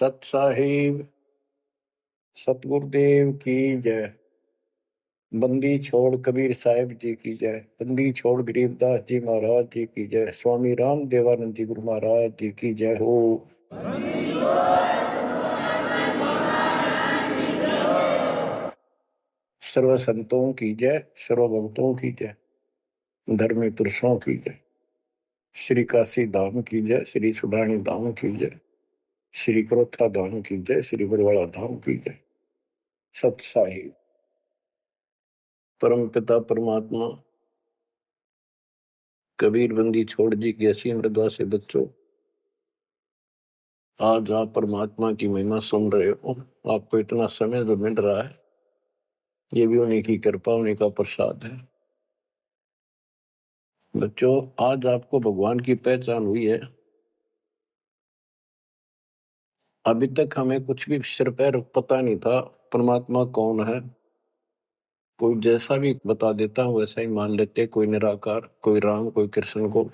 सत साहिब सतगुरुदेव की जय। बंदी छोड़ कबीर साहिब जी की जय। बंदी छोड़ गरीबदास जी महाराज जी की जय। स्वामी राम देवानंद जी गुरु महाराज जी की जय हो। सर्व संतों की जय, सर्व भक्तों की जय, धर्मी पुरुषों की जय। श्री काशी धाम की जय, श्री सुडानी धाम की जय, श्री क्रोथा धाम की जय, श्री बरवाड़ा धाम की जय। सत साहिब परम पिता परमात्मा कबीर बंदी छोड़ जी की असीम मृदा से बच्चों, आज आप परमात्मा की महिमा सुन रहे हो। आपको इतना समय जो मिल रहा है, ये भी उन्हीं की कृपा, उन्हीं का प्रसाद है। बच्चों, आज आपको भगवान की पहचान हुई है। अभी तक हमें कुछ भी सिर पैर पता नहीं था परमात्मा कौन है। कोई जैसा भी बता देता हूँ वैसा ही मान लेते, कोई निराकार, कोई राम, कोई कृष्ण को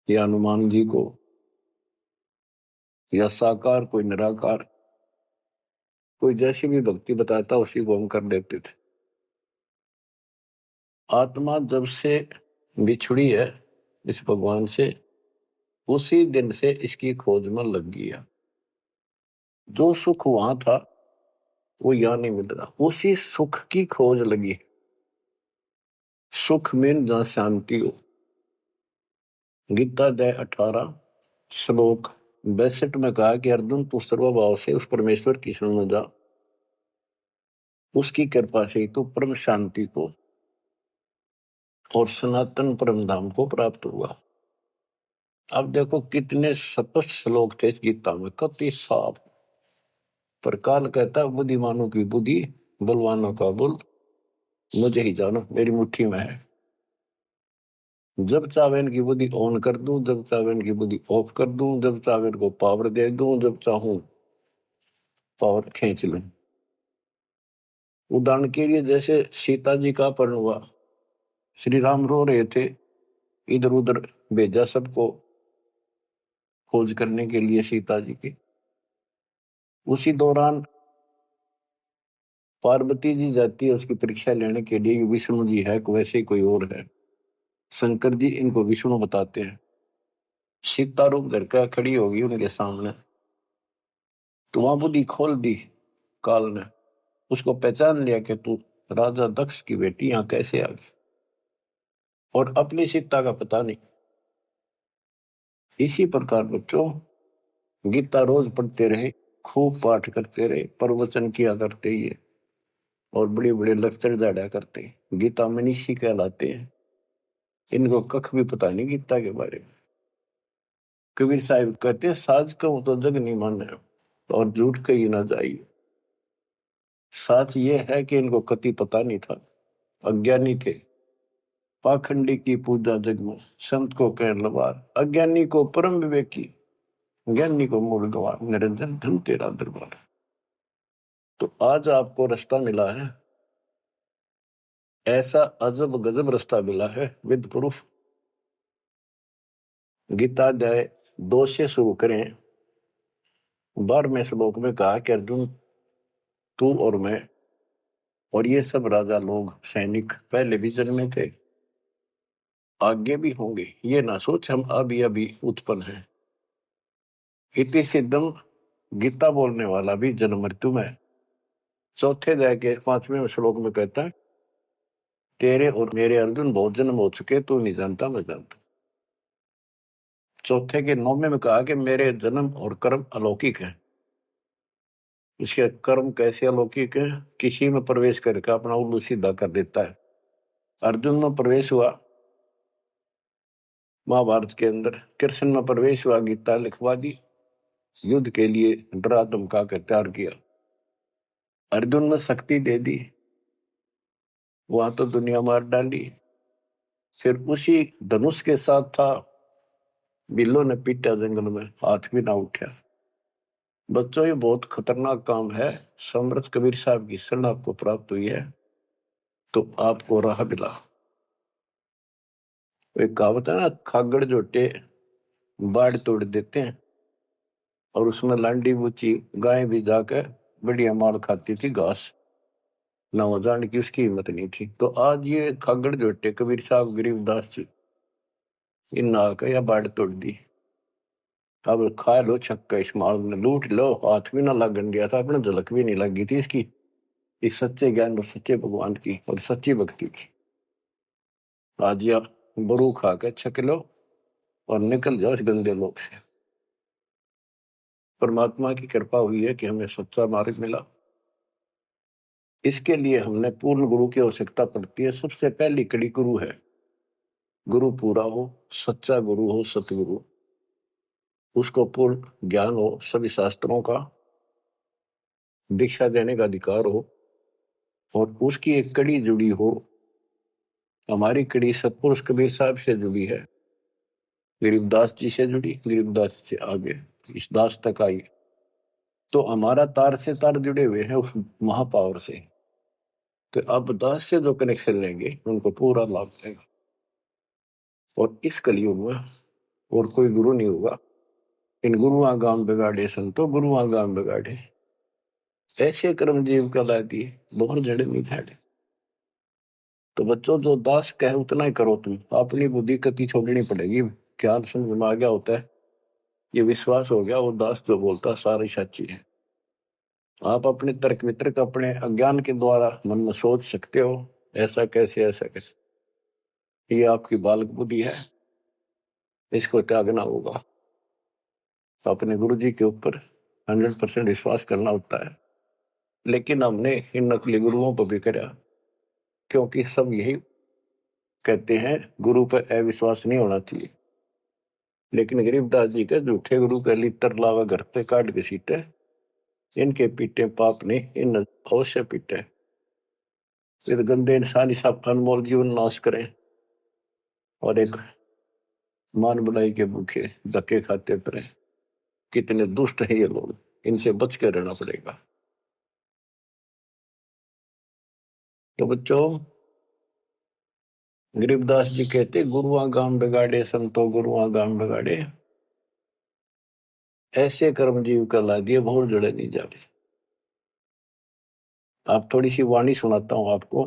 या हनुमान जी को, या साकार कोई निराकार, कोई जैसी भी भक्ति बताता उसी को हम कर देते थे। आत्मा जब से बिछड़ी है इस भगवान से, उसी दिन से इसकी खोज में लग गया। जो सुख वहां था वो यहां नहीं मिल रहा, उसी सुख की खोज लगी। सुख में जहां शांति हो। गीता अध्याय 18 श्लोक 62 में कहा कि अर्जुन तू सर्वभाव से उस परमेश्वर की शरण में जा, उसकी कृपा से तू परम शांति को और सनातन परम धाम को प्राप्त हुआ। अब देखो कितने स्पष्ट श्लोक थे इस गीता में, कति साफ। पर काल कहता है बुद्धिमानों की बुद्धि, बलवानों का बल मुझे ही जानो, मेरी मुट्ठी में है। जब चाहे इनकी बुद्धि ऑन कर दूं, जब चाहे इनकी बुद्धि ऑफ कर दूं, जब चाहे इनको पावर दे दूं, जब चाहूं पावर खींच लूं। उदाहरण के लिए जैसे सीता जी का अपहरण हुआ, श्री राम रो रहे थे, इधर उधर भेजा सबको खोज करने के लिए सीता जी की। उसी दौरान पार्वती जी जाती है उसकी परीक्षा लेने के लिए, विष्णु जी है वैसे कोई और है। शंकर जी इनको विष्णु बताते हैं। सीता रूप धर कर खड़ी होगी उनके सामने, तो वहां बुद्धि खोल दी काल ने, उसको पहचान लिया कि तू राजा दक्ष की बेटी यहां कैसे आ गई, और अपनी सीता का पता नहीं। इसी प्रकार बच्चों, गीता रोज पढ़ते रहे, खूब पाठ करते रहे, प्रवचन किया करते ही है, और बड़े बड़े लेक्चर जाड़ा करते हैं। गीता मनीषी कहलाते हैं। इनको कख भी पता नहीं गीता के बारे में। कबीर साहिब कहते हैं साज कहूं तो जग नहीं माने, और झूठ कही ना जाइए। सच ये है कि इनको कति पता नहीं था, अज्ञानी थे। पाखंडी की पूजा जग में, संत को कह लवार, अज्ञानी को परम विवेकी, ज्ञानी को मूल गवार, निरंजन धन तेरा दरबार। तो आज आपको रास्ता मिला है, ऐसा अजब गजब रास्ता मिला है विद प्रूफ। गीता अध्याय 2 से शुरू करें। 12वें श्लोक में कहा कि अर्जुन तू और मैं और ये सब राजा लोग, सैनिक पहले भी जन्मे थे, आगे भी होंगे। ये ना सोच हम अभी अभी उत्पन्न हैं। इति सिद्धम, गीता बोलने वाला भी जन्म मृत्यु में। चौथे अध्याय के 5वें श्लोक में कहता है तेरे और मेरे अर्जुन बहुत जन्म हो चुके, तू नहीं जानता मैं जानता। चौथे के 9वें में कहा कि मेरे जन्म और कर्म अलौकिक है। इसके कर्म कैसे अलौकिक है? किसी में प्रवेश करके अपना उल्लू सीधा कर देता है। अर्जुन में प्रवेश हुआ महाभारत के अंदर, कृष्ण में प्रवेश हुआ, गीता लिखवा दी, युद्ध के लिए डरा धमका कर तैयार किया। अर्जुन में शक्ति दे दी, वहां तो दुनिया मार डाली। फिर उसी धनुष के साथ था, बिल्लो ने पीटा जंगल में, हाथ भी ना उठा। बच्चों ये बहुत खतरनाक काम है। समर्थ कबीर साहब की शरण आपको प्राप्त हुई है तो आपको राह मिला। एक कहावत है ना, खागड़ जोटे बाढ़ तोड़ देते हैं, और उसमें लांडी बूची गाय भी जाकर बढ़िया माल खाती थी घास, ना वो जान की उसकी हिम्मत नहीं थी। तो आज ये खागड़ जोटे कबीर साहब गरीबदास जी इन आकर या बाढ़ तोड़ दी। अब खा लो छक्का, इस माल में लूट लो, हाथ भी ना लगन दिया था अपने, झलक भी नहीं लगी थी इसकी, इस सच्चे ज्ञान और सच्चे भगवान की और सच्ची भक्ति की। आज या बरू खा के छक लो और निकल जाओ इस गंदे लोग से। परमात्मा की कृपा हुई है कि हमें सच्चा मार्ग मिला। इसके लिए हमने पूर्ण गुरु की आवश्यकता पड़ती है। सबसे पहली कड़ी गुरु है। गुरु पूरा हो, सच्चा गुरु हो, सतगुरु, उसको पूर्ण ज्ञान हो, सभी शास्त्रों का दीक्षा देने का अधिकार हो, और उसकी एक कड़ी जुड़ी हो। हमारी कड़ी सतपुरुष कबीर साहब से जुड़ी है, गरीबदास जी से जुड़ी, गरीबदास से आगे इस दास तक आई। तो हमारा तार से तार जुड़े हुए हैं उस महापावर से। तो अब दास से जो कनेक्शन लेंगे उनको पूरा लाभ देगा। और इस कलयुग में और कोई गुरु नहीं होगा। इन गुरुआ गाम बिगाड़े संतो, गुरुआ गाम बिगाड़े, ऐसे कर्म जीव कहला दिए, बहुत जड़े नहीं झाड़े। तो बच्चों, जो दास कहे उतना ही करो। तुम अपनी बुद्धि कति छोड़नी पड़ेगी। ज्ञान समझ में आ गया होता है, ये विश्वास हो गया वो दास जो बोलता सारी सच्ची है। आप अपने तर्क वितर्क अपने अज्ञान के द्वारा मन में सोच सकते हो, ऐसा कैसे ऐसा कैसे, ये आपकी बालक बुद्धि है, इसको त्यागना होगा। अपने गुरु जी के ऊपर 100% विश्वास करना होता है। लेकिन हमने इन नकली गुरुओं पर भी करा, क्योंकि सब यही कहते हैं गुरु पर अविश्वास नहीं होना चाहिए। लेकिन गरीबदास जी के झूठे गुरु का लितर लावा घर पे काट के सीटे, इनके पीटे पाप ने इन अवश्य पीटे। फिर गंदे इंसान इस अनमोल जीवन नाश करें और एक मान बुलाई के भूखे धक्के खाते फिरे। कितने दुष्ट है ये लोग, इनसे बच के रहना पड़ेगा। तो बच्चों, गरीबदास जी कहते गुरुआ गाम बिगाड़े संतो, गुरुआ गाम बिगाड़े, ऐसे कर्म जीव कहला दिए, बहुत जड़े नहीं जाते। आप थोड़ी सी वाणी सुनाता हूं आपको।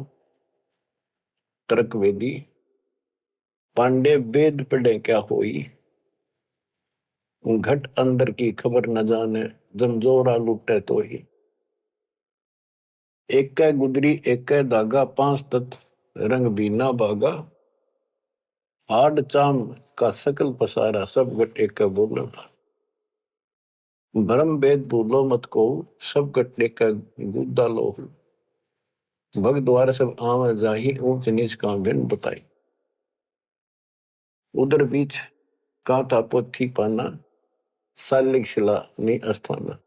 तर्क वेदी, पांडे वेद पढ़े क्या होई, घट अंदर की खबर न जाने, जमजोरा लुटे तो ही। एक कै गुदरी एक कै धागा, पांच तत्व रंग बीना बागा, हाड चाम का सकल पसारा, सब गट एक बोलो। भरम वेद भूलो मत को, सब गट एक गुद्दा लो। भग द्वार सब आम जाही, ऊंच नीच का भिन्न बताई। उधर बीच का था पोथी पाना, सालिक शिला नी अस्थाना।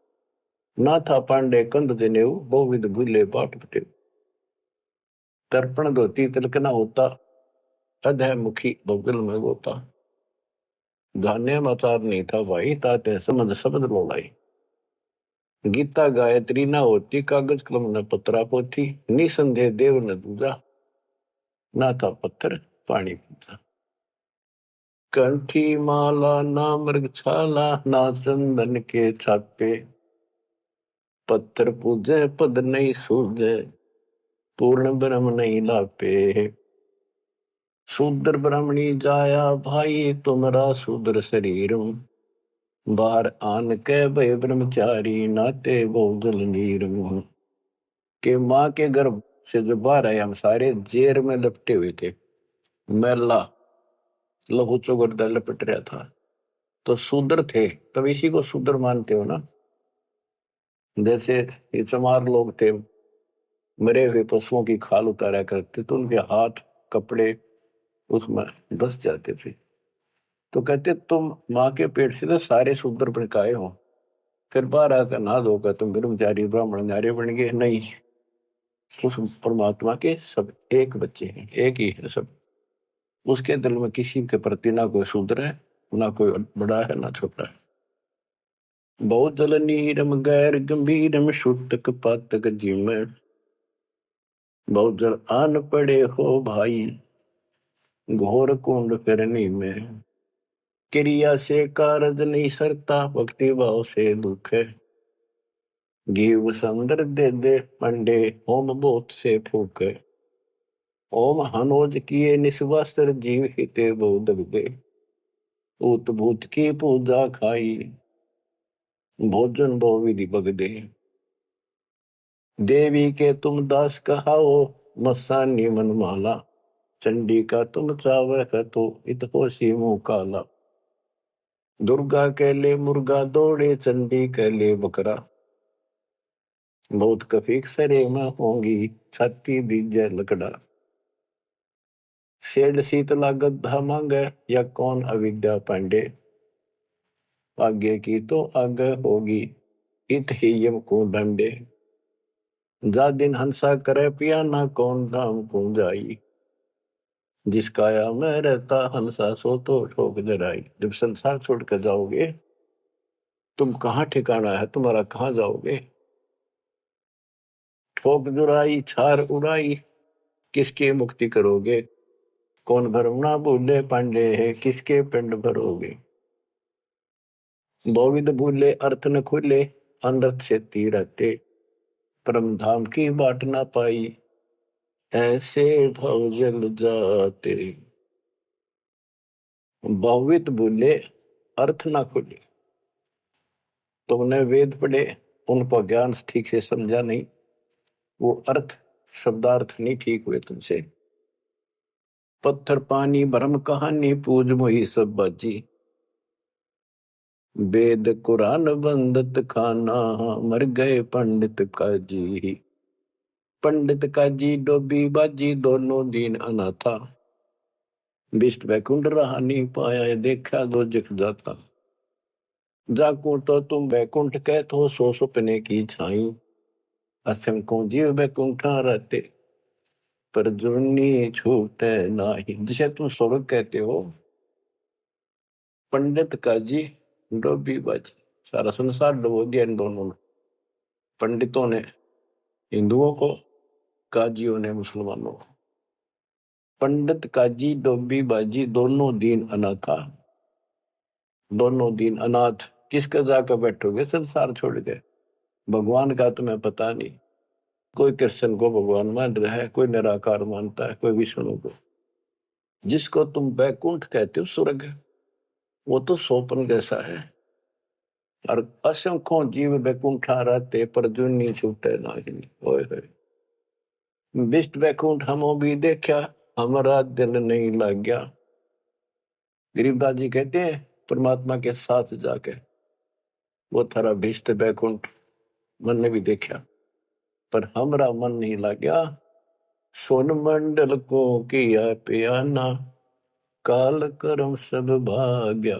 ना था पांडे कंद जनेऊ, बहुविध भूले बाट पटेऊ। तर्पण धोती तिलकना होता, अधय मुखी बगल में गोता। धान्य मचार नहीं था भाई, ताते समझ शब्द बोलाई। गीता गायत्री ना होती, कागज कलम न पत्रा पोथी। निसंदेह देव न दूजा, ना था पत्थर पानी पूजा। कंठी माला ना मृग छाला, ना चंदन के छापे। पत्थर पूजे पद नहीं सूझे, पूर्ण ब्रह्म नहीं लापे। शूद्र ब्राह्मणी जाया भाई, तुमरा शूद्र शरीर। बाहर आन के भय ब्रह्मचारी, नाते बहुजल नीर। के माँ के गर्भ से जो बाहर आए हम सारे जेर में लपटे हुए थे, मैला लहू चौगरदा लपट रहा था। तो शूद्र थे, तब इसी को शूद्र मानते हो ना। जैसे ये चमार लोग थे, मरे हुए पशुओं की खाल उतारा करते, तो उनके हाथ कपड़े उसमें धस जाते थे। तो कहते तुम माँ के पेट से तो सारे शूद्र भड़काए हो, फिर बाहर आकर ना धोकर तुम ब्रह्मचारी ब्राह्मण नारे बन गए। नहीं, उस परमात्मा के सब एक बच्चे हैं, एक ही है सब। उसके दिल में किसी के प्रति ना कोई शूद्र है, ना कोई बड़ा है ना छोटा है। बहुत जल नीरम गैर गंभीरम, शुद्धक पातक जिम। बहुत जल आन पड़े हो भाई, घोर कुंड करनी में। क्रिया से कारज नहीं सरता, भक्ति भाव से दुख है। घीव संदर दे दे पंडे, होम बोत से फूके। ओम हनोज किए निस्वास्त्र, जीव हिते बोध दे। ऊत भूत की पूजा खाई, भोजन भो विधि बगदे। देवी के तुम दास कहाओ, मस्सानी मन माला। चंडी का तुम चावक तो, इत होशी मुंह काला। दुर्गा के ले मुर्गा दौड़े, चंडी के ले बकरा। बहुत कफीक सरे में होंगी, छाती दीजे लकड़ा। सेड शीतला गद्दा मांगे, या कौन अविद्या पांडे। आगे की तो आगे होगी, इत ही यम को डंडे। जा दिन हंसा करे पियाना, कौन धाम को जाई। जिस काया में रहता हंसा, सो तो ठोक जराई। जब संसार छोड़ कर जाओगे, तुम कहाँ ठिकाना है तुम्हारा, कहाँ जाओगे। ठोक जुराई छार उड़ाई, किसके मुक्ति करोगे। कौन भरम ना भूले पांडे है, किसके पिंड भरोगे। बहुविध भूले अर्थ न खुले, अनर्थ से रहते। परम धाम की बाट ना पाई, ऐसे भव जल जाते। बहुविध भूले अर्थ ना खुले, तुमने वेद पढ़े, उनको ज्ञान ठीक से समझा नहीं, वो अर्थ शब्दार्थ नहीं ठीक हुए तुमसे। पत्थर पानी भरम कहानी, पूज मोही सब बाजी। वेद कुरान बंदत खाना, मर गए पंडित काजी। पंडित काजी डोबी बाजी, दोनों दीन अनाथा। विष्ट वैकुंठ रहा नहीं पाया, देखा दो जख जाता। जाकू तो तुम वैकुंठ कहत हो, सो सुपने की छाई। असंख्यों जीव वैकुंठा रहते, पर जुर्नी छूटे नाही। जिसे तुम स्वर्ग कहते हो, पंडित काजी डोबी बाजी, सारा संसार डुबो दिया इन दोनों ने। पंडितों ने हिंदुओं को, काजियों ने मुसलमानों को। पंडित काजी डोबी बाजी, दोनों दीन अनाथा। दोनों दीन अनाथ, किसका जाकर बैठोगे संसार छोड़ के। भगवान का तुम्हें पता नहीं। कोई कृष्ण को भगवान मान रहा है, कोई निराकार मानता है, कोई विष्णु को। जिसको तुम बैकुंठ कहते हो, स्वर्ग, वो तो सोपन जैसा है। और असंख्यों जीव बैकुंठा रहते, पर जुनी छूटे नहीं। ओए होए, विष्ट बैकुंठ हमो भी देखा, हमारा दिल नहीं लग गया। गरीबदास जी कहते हैं, परमात्मा के साथ जाके वो थारा विष्ट बैकुंठ मन ने भी देखा, पर हमारा मन नहीं लग गया। सोन मंडल को किया पियाना, काल कर्म सब भाग्या।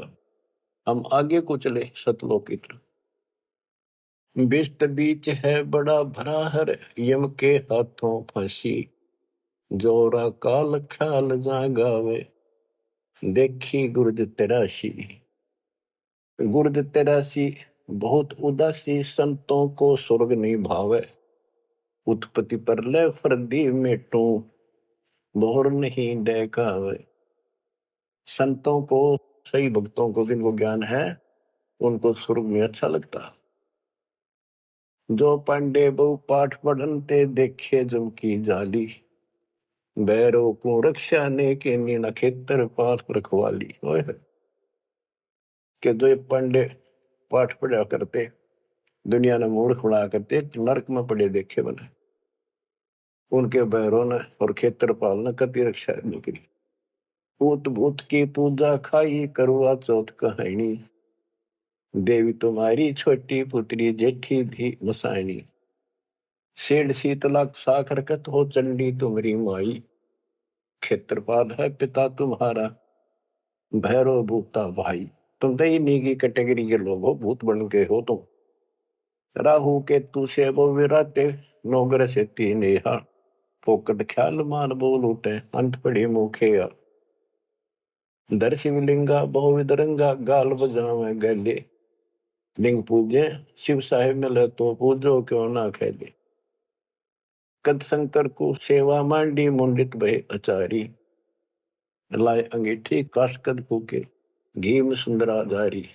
हम आगे को चले सतलोक की तरफ। विष्ट बीच है बड़ा भरा हर, यम के हाथों फांसी। जोरा काल ख्याल जागावे, देखी गुर्द तेरासी। गुर्द तेरासी, बहुत उदासी, संतों को स्वर्ग नहीं भावे। उत्पत्ति पर ले फर्दी मेटू, बोर नहीं देखावे। संतों को, सही भक्तों को, जिनको ज्ञान है, उनको स्वर्ग में अच्छा लगता। जो पांडे बहु पाठ पढ़नते, देखे जम की जाली। बैरों को रक्षा ने के नीना, खेतर पास रखवाली। के जो ये पांडे पाठ पढ़ा करते, दुनिया ने मूर्ख बना करते, नरक में पड़े देखे बने। उनके बैरों ने और खेत्रपाल ने कति रक्षा नहीं करी। पूत भूत की पूजा खाई, करवा चौथ कहानी। देवी तुम्हारी छोटी पुत्री, जेठी भी मसायनी। सेठ शीतला साखर कत हो, चंडी तुम्हारी माई। क्षेत्रपाल है पिता तुम्हारा, भैरव भूता भाई। तुम तो इन्हीं की कैटेगरी के लोग हो, भूत बन के हो तुम। राहु के तू से वो विराते, नौगर से तीन नेहा। पोकट ख्याल मान बोल उठे, अंत पड़ी मुखे। दर शिवलिंगा बहुविध रंगा, गाल बजावे गले। लिंग पूजे शिव साहेब मिले, तो पूजो क्यों ना खेले। कद शंकर को सेवा मांडी, मुंडित भय अचारी। लाए अंगीठी काश कद फूके, घी में सुंदरा जारी।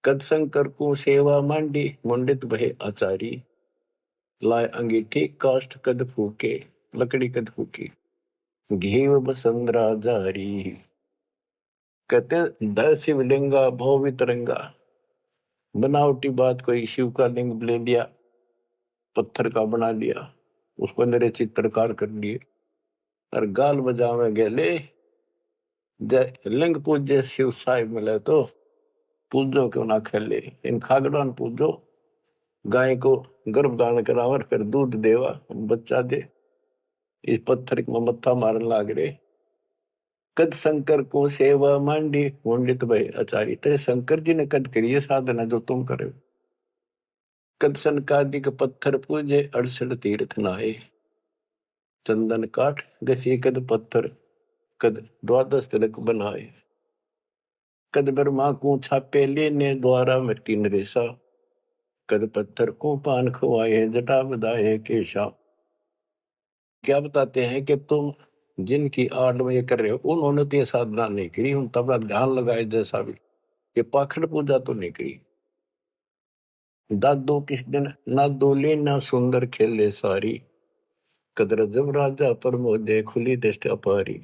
कद शंकर को सेवा मांडी, मुंडित भय आचारी। लाए अंगीठी काष्ठ कद फूके, लकड़ी कद फूकी। घी बसंदरा जारी। कहते दय शिवलिंगा भव वितरंगा। बनावटी बात, कोई शिव का लिंग ले लिया, पत्थर का बना लिया, उसको मेरे चित्रकार कर लिए और गाल बजावे गेले। जय लिंग पूज्य शिव साहिब मिले तो पूजो क्यों ना खेले। इन खागड़ा पूजो, गाय को गर्भधारण करावर, फिर दूध देवा, बच्चा दे। इस पत्थर में मत्था मारन लाग रे। कद शंकर को सेवा मांडी, मुंडित भय आचारी। तेरे शंकर जी ने कद करी है साधना जो तुम करे। कद सनकादिक पत्थर पूजे, 68 तीर्थ नहाए। चंदन काठ घसी कद पत्थर, कद 12 तिलक बनाए। कद ब्रह्मा को छापे लेने, द्वारा मिट्टी नरेसा। कद पत्थर को पान खवाए, जटा बधाए केशा। क्या बताते हैं कि तुम जिनकी आड़ में ये कर रहे हो, उन्होंने तो ये साधना नहीं करी, उन तबला ध्यान लगाए जैसा भी, ये पाखंड पूजा तो नहीं करी। दादो किस दिन ना दोले ना सुंदर खेले सारी। कदर जब राजा प्रमोदे, खुली दृष्टि अपारी।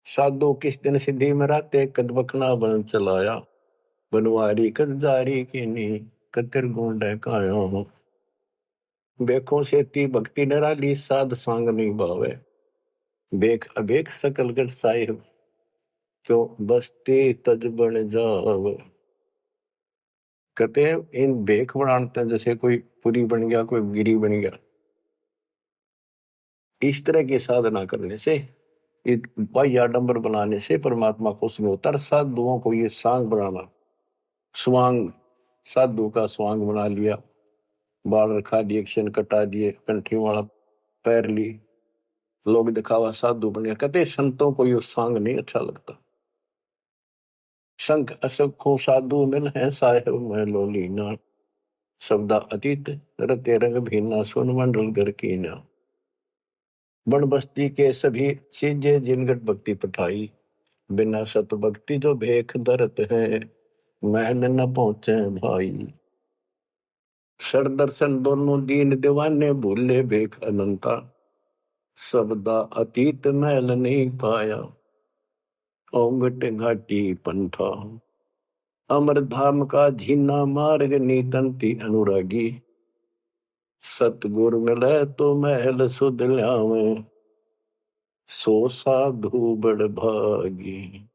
साधो किस दिन सिद्धि में राते, कद बकना बन चलाया। बनवारी कद जारी की नी, कतिर गुंड कायो हूँ। बेखों से ती भक्ति नराली, साध सांग नहीं भावे। बेख अबेख सकल गढ़ साहिब, क्यों बसते तज बन जाव। कहते हैं इन बेख बनाते हैं, जैसे कोई पुरी बन गया, कोई गिरी बन गया। इस तरह की साधना करने से, बाह्य आडंबर बनाने से परमात्मा खुश नहीं होता। साधुओं को ये सांग बनाना, स्वांग, साधु का स्वांग बना लिया, बाल रखा दिए, क्षण कटा दिए, कंठी वाला पैर ली, लोग दिखावा साधु बन गया। कहते संतों को ये सांग नहीं अच्छा लगता। संख असखों साधु मिल है, साहेब मैं लोलीना। शब्दा अतीत रते रंग भीना, सुन मंडल घर कीना। बन बस्ती के सभी सीजे, जिनगट भक्ति पठाई। बिना सत भक्ति जो भेख दरत है, महल न पहुंचे भाई। सर दर्शन दोनों दीन दीवाने, भूले भेख अनंता। शब्दा अतीत महल नहीं पाया, ओंगट घाटी पंथा। अमर धाम का झीना मार्ग, नीतंती अनुरागी। सतगुर मिले तो महल सुध ल्यावे, सो साधु बड़ भागी।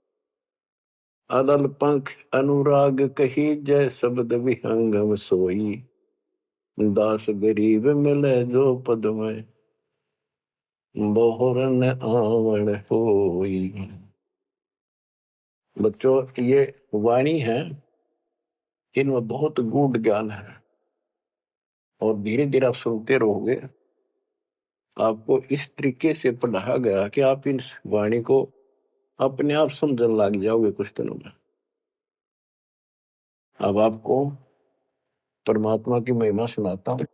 अदल पंख अनुराग कही, जय शब्द विहंगम सोई। दास गरीब मिले जो पद में, बहुरन आवण होई। बच्चों, ये वाणी है, इनमें बहुत गूढ़ ज्ञान है और धीरे धीरे आप सुनते रहोगे। आपको इस तरीके से पढ़ाया गया कि आप इन वाणी को अपने आप समझने लग जाओगे कुछ दिनों में। अब आपको परमात्मा की महिमा सुनाता हूं।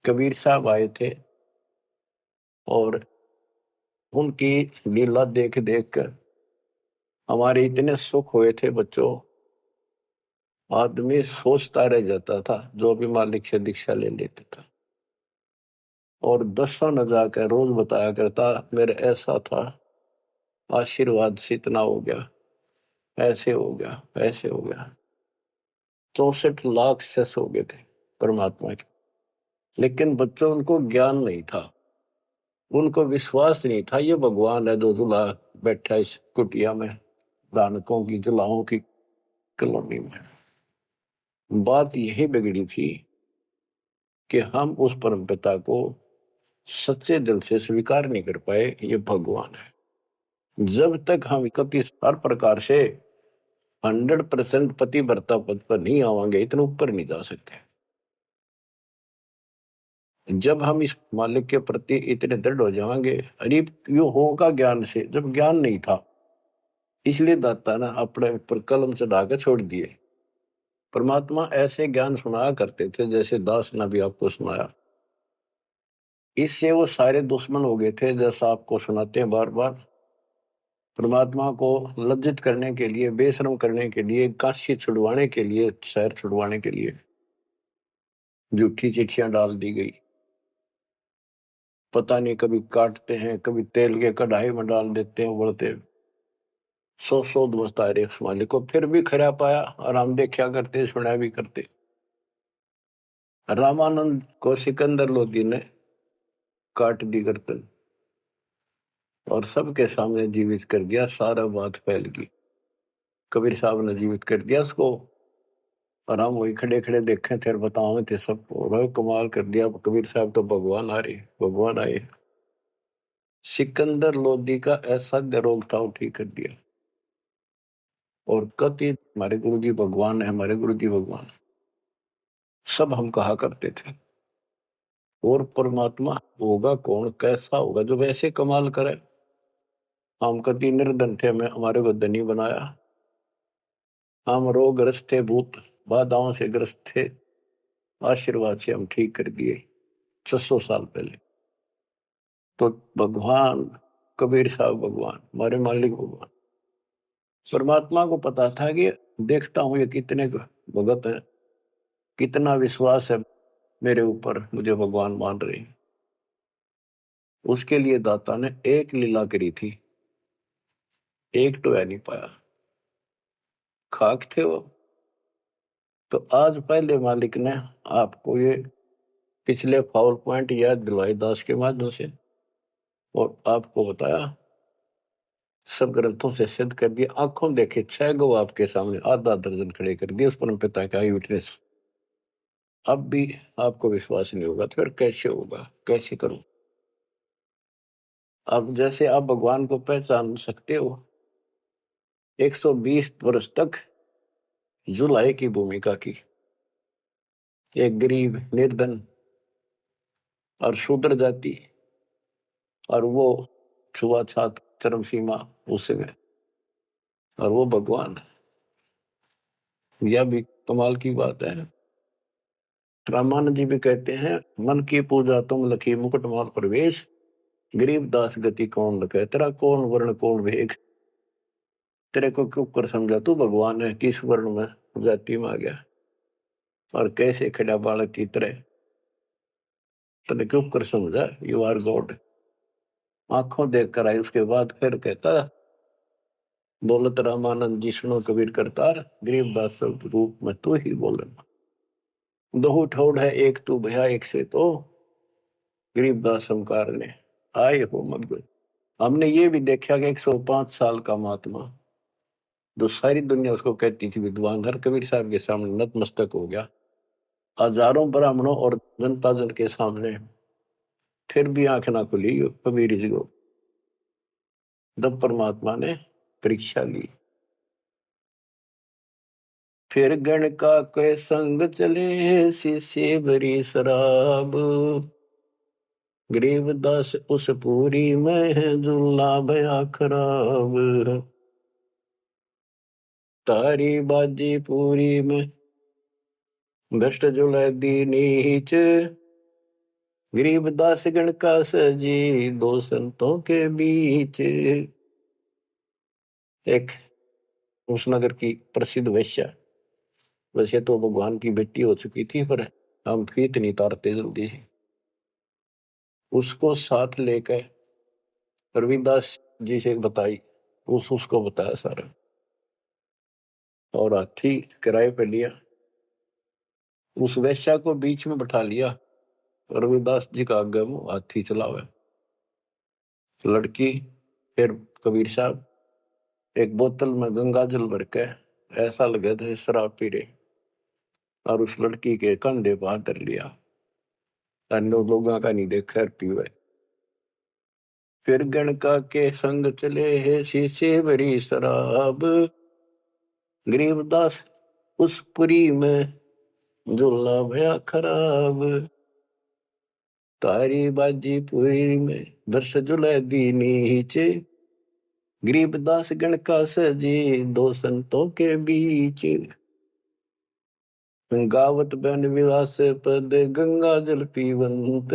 कबीर साहब आए थे और उनकी लीला देख देख कर हमारे इतने सुख हुए थे बच्चों। आदमी सोचता रह जाता था जो भी मालिक से दीक्षा ले लेता था, और दसों न जाकर रोज बताया करता, मेरे ऐसा था, आशीर्वाद से इतना हो गया, ऐसे हो गया, ऐसे हो गया। 64 लाख शेष हो गए थे परमात्मा के। लेकिन बच्चों, उनको ज्ञान नहीं था, उनको विश्वास नहीं था ये भगवान है जो जुला बैठा इस कुटिया में, दानकों की जुलाहों की कॉलोनी में। बात यही बिगड़ी थी कि हम उस परम पिता को सच्चे दिल से स्वीकार नहीं कर पाए, ये भगवान है। जब तक हम इकतीस हर प्रकार से 100% पतिव्रता पद पर नहीं आवांगे, इतने ऊपर नहीं जा सकते। जब हम इस मालिक के प्रति इतने दृढ़ हो जाएंगे, अरे यो होगा ज्ञान से, जब ज्ञान नहीं था इसलिए दाता ना अपने ऊपर कलम चढ़ा के छोड़ दिए। परमात्मा ऐसे ज्ञान सुनाया करते थे, जैसे दास ने भी आपको सुनाया। इससे वो सारे दुश्मन हो गए थे, जैसा आपको सुनाते हैं बार बार। परमात्मा को लज्जित करने के लिए, बेशरम करने के लिए, काशी छुड़वाने के लिए, शहर छुड़वाने के लिए झूठी चिट्ठियां डाल दी गई। पता नहीं, कभी काटते हैं, कभी तेल के कढ़ाई में डाल देते हैं उबलते। सौ दोस्त आए उस मालिक को, फिर भी खरा पाया और हम देखा करते, सुना भी करते। रामानंद को सिकंदर लोधी ने काट दी गर्दन और सबके सामने जीवित कर दिया। सारा बात फैल गई। कबीर साहब ने जीवित कर दिया उसको और हम वही खड़े खड़े देखे थे और बताओ थे सबको। कमाल कर दिया कबीर साहब, तो भगवान आ रहे, भगवान आए। सिकंदर लोधी का ऐसा रोग था, वो ठीक कर दिया। और कति हमारे गुरु जी भगवान है, हमारे गुरु जी भगवान, सब हम कहा करते थे। और परमात्मा होगा कौन, कैसा होगा जो वैसे कमाल करे। हम कति निर्धन थे, हमें हमारे को धनी बनाया। हम रोगग्रस्त थे, भूत बाधाओं से ग्रस्त थे, आशीर्वाद से हम ठीक कर दिए 600 साल पहले। तो भगवान कबीर साहब भगवान, हमारे मालिक भगवान। परमात्मा को पता था कि देखता हूं ये कितने भगत हैं, कितना विश्वास है मेरे ऊपर, मुझे भगवान मान रहे हैं। उसके लिए दाता ने एक लीला करी थी, एक तो है नहीं पाया, खाक थे वो। तो आज पहले मालिक ने आपको ये पिछले फाउल पॉइंट याद दिलवाई दास के माध्यम से, और आपको बताया, सब ग्रंथों से सिद्ध कर दिया। आंखों देखे 6 गो आपके सामने, आधा दर्जन खड़े कर दिए उस परम पिता का विटनेस। अब भी आपको विश्वास नहीं होगा तो फिर कैसे होगा, कैसे करूं। अब जैसे आप भगवान को पहचान सकते हो, 120 वर्ष तक जुलाई की भूमिका की, एक गरीब निर्धन और शूद्र जाति, और वो छुआछात चरम सीमा उसमें, और वो भगवान। यह भी कमाल की बात है। रामानंद जी भी कहते हैं, मन की पूजा तुम लखी मुकुटमाल प्रवेश, गरीब दास गति कौन लखे, तेरा कौन वर्ण कौन वेग। तेरे को क्यों कर समझा तू भगवान है, किस वर्ण में जाति में आ गया और कैसे खड़ा बालक की तरह, तेने क्यों कर समझा, यू आर गॉड। आंखों देख कर आई। उसके बाद फिर कहता, बोलत रामानंद जी सुनो कबीर करतार, गरीब दास रूप में तू ही बोलना। दो ठोड़ है एक तू भया एक से, तो गरीब दास हमकार ने आए हो मग। हमने ये भी देखा कि 105 साल का महात्मा, जो सारी दुनिया उसको कहती थी विद्वान, हर कबीर साहब के सामने नतमस्तक हो गया, हजारों ब्राह्मणों और जनता जन के सामने, फिर भी आंख ना खुली कबीर जी को। तब परमात्मा ने परीक्षा ली। फिर गण का के संग चले, शिष्य भरी शराब, गरीबदास उस पूरी में जुल्ला भया खराब। तारी बाजी पूरी में भ्रष्ट जुलै दी नीच, गरीबदास गण का सजी दो संतों के बीच। एक उस नगर की प्रसिद्ध वेश्या, वैसे तो भगवान की बेटी हो चुकी थी, पर हम फीत नहीं तारते जल्दी से, उसको साथ लेकर रविदास जी से बताई, उसको बताया सारा, और हाथी किराए पे लिया, उस वेश्या को बीच में बैठा लिया, रविदास जी का आगे में हाथी चलावे। लड़की फिर कबीर साहब एक बोतल में गंगा जल भर के, ऐसा लगे थे शराब पी रहे, और उस लड़की के कंधे पर हाथ धर लिया, अन्य लोगों का नहीं देखा पीवे। फिर गणका के संग चले है शीशे भरी शराब, गरीबदास उस पुरी में झूला भया खराब। तारी बाजी पुरी में वर्ष जुलै दी नीचे, गरीबदास गण का सजी दो संतों के बीच। गावत बन विलास पद गंगा जल पीवंत,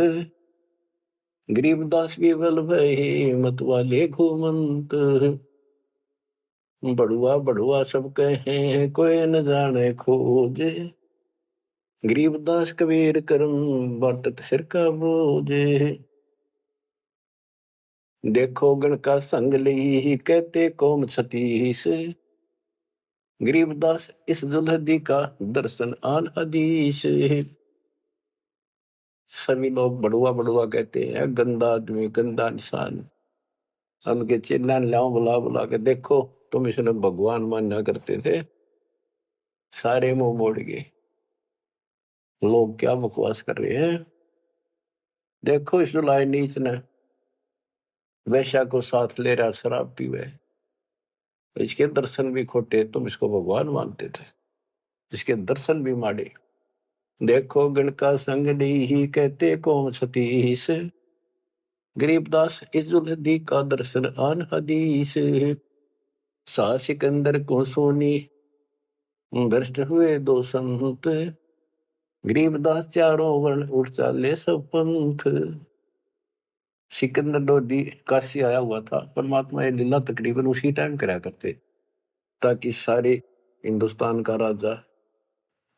गरीबदास विवल भय मत वाले घूमंत। बड़ुआ बड़ुआ सब कहें कोई न जाने खोज, गरीबदास कबीर करम बाटत सिर का बोझ। देखो गण का संग ली कहते कौम छतीस, गरीबदास इस जुल्हदी का दर्शन आन हदीस। सभी लोग बड़ुआ बड़ुआ कहते हैं, गंदा आदमी गंदा इंसान। उनके चिल्ला लाओ बुला बुला के, देखो तुम इसने भगवान माना करते थे, सारे मुंह मोड़ गए। लोग क्या बकवास कर रहे हैं। देखो इस जुलाई नीच ने वैश्या को साथ ले रहा शराब पीवे, इसके दर्शन भी खोटे, तुम इसको भगवान मानते थे, इसके दर्शन भी माड़े। देखो गण का संग ही कहते कौन सतीश, गरीबदास इजुलदी का दर्शन आन हदीस। सा सिकंदर को सोनी भ्रष्ट हुए दो संत, गरीबदास चारों वर्ण उठ चाले सब पंथ। सिकंदर लोधी काशी आया हुआ था, परमात्मा ये लीला तकरीबन उसी टाइम करा करते, ताकि सारे हिंदुस्तान का राजा